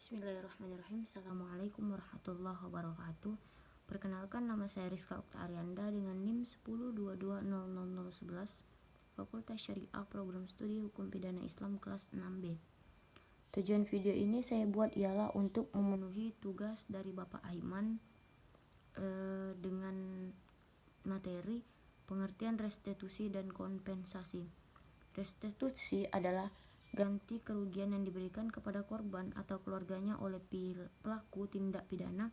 Bismillahirrahmanirrahim. Assalamualaikum warahmatullahi wabarakatuh. Perkenalkan, nama saya Rizka Oktarianda dengan NIM 1022000011, Fakultas Syariah Program Studi Hukum Pidana Islam kelas 6B. Tujuan video ini saya buat ialah untuk memenuhi tugas dari Bapak Aiman dengan materi pengertian restitusi dan kompensasi. Restitusi adalah ganti kerugian yang diberikan kepada korban atau keluarganya oleh pelaku tindak pidana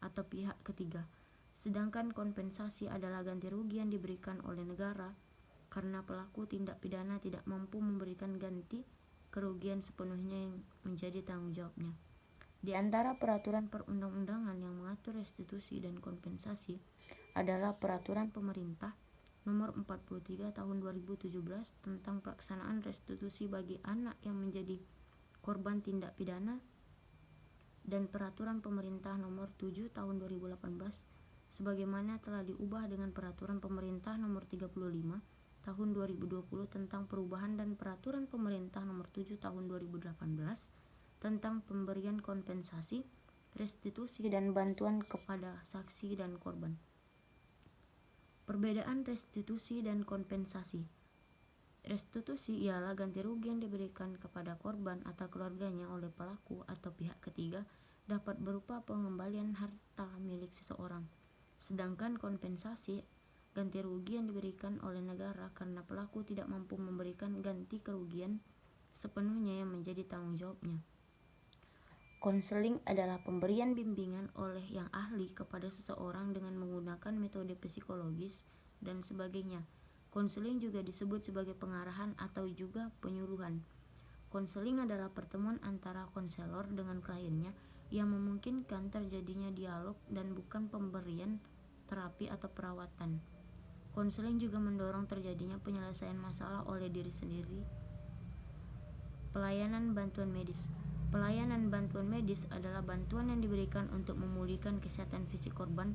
atau pihak ketiga. Sedangkan kompensasi adalah ganti rugi yang diberikan oleh negara karena pelaku tindak pidana tidak mampu memberikan ganti kerugian sepenuhnya yang menjadi tanggung jawabnya. Di antara peraturan perundang-undangan yang mengatur restitusi dan kompensasi adalah Peraturan Pemerintah Nomor 43 Tahun 2017 tentang pelaksanaan restitusi bagi anak yang menjadi korban tindak pidana dan Peraturan Pemerintah Nomor 7 Tahun 2018 sebagaimana telah diubah dengan Peraturan Pemerintah Nomor 35 Tahun 2020 tentang perubahan dan Peraturan Pemerintah Nomor 7 Tahun 2018 tentang pemberian kompensasi, restitusi dan bantuan kepada saksi dan korban. Perbedaan restitusi dan kompensasi. Restitusi ialah ganti rugi yang diberikan kepada korban atau keluarganya oleh pelaku atau pihak ketiga, dapat berupa pengembalian harta milik seseorang. Sedangkan kompensasi, ganti rugi yang diberikan oleh negara karena pelaku tidak mampu memberikan ganti kerugian sepenuhnya yang menjadi tanggung jawabnya. Konseling adalah pemberian bimbingan oleh yang ahli kepada seseorang dengan menggunakan metode psikologis dan sebagainya. Konseling juga disebut sebagai pengarahan atau juga penyuluhan. Konseling adalah pertemuan antara konselor dengan kliennya yang memungkinkan terjadinya dialog dan bukan pemberian terapi atau perawatan. Konseling juga mendorong terjadinya penyelesaian masalah oleh diri sendiri. Pelayanan bantuan medis. Pelayanan bantuan medis adalah bantuan yang diberikan untuk memulihkan kesehatan fisik korban,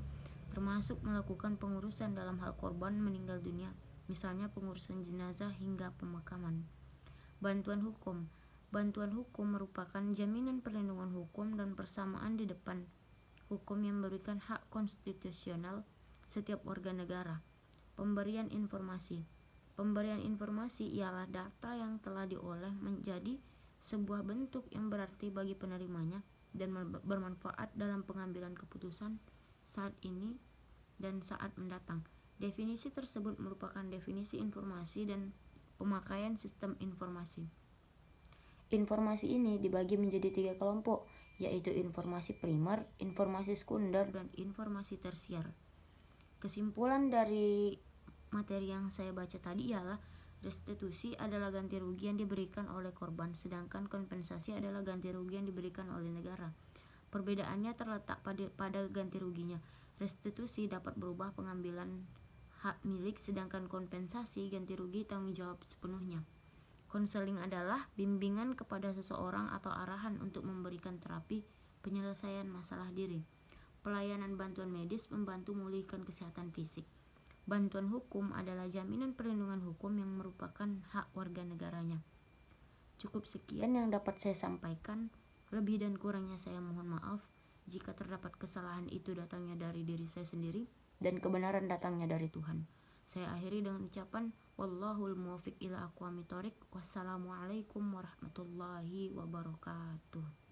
termasuk melakukan pengurusan dalam hal korban meninggal dunia, misalnya pengurusan jenazah hingga pemakaman. Bantuan hukum. Bantuan hukum merupakan jaminan perlindungan hukum dan persamaan di depan hukum yang memberikan hak konstitusional setiap warga negara. Pemberian informasi. Pemberian informasi ialah data yang telah diolah menjadi sebuah bentuk yang berarti bagi penerimanya dan bermanfaat dalam pengambilan keputusan saat ini dan saat mendatang. Definisi tersebut merupakan definisi informasi dan pemakaian sistem informasi. Informasi ini dibagi menjadi 3 kelompok, yaitu informasi primer, informasi sekunder, dan informasi tersier. Kesimpulan dari materi yang saya baca tadi ialah restitusi adalah ganti rugi yang diberikan oleh korban, sedangkan kompensasi adalah ganti rugi yang diberikan oleh negara. Perbedaannya terletak pada ganti ruginya. Restitusi dapat berubah pengambilan hak milik, sedangkan kompensasi ganti rugi tanggung jawab sepenuhnya. Konseling adalah bimbingan kepada seseorang atau arahan untuk memberikan terapi penyelesaian masalah diri. Pelayanan bantuan medis membantu memulihkan kesehatan fisik. Bantuan hukum adalah jaminan perlindungan hukum yang merupakan hak warga negaranya. Cukup sekian yang dapat saya sampaikan. Lebih dan kurangnya saya mohon maaf. Jika terdapat kesalahan itu datangnya dari diri saya sendiri dan kebenaran datangnya dari Tuhan. Saya akhiri dengan ucapan wallahul muwaffiq ila aqwamit thoriq. Wassalamualaikum warahmatullahi wabarakatuh.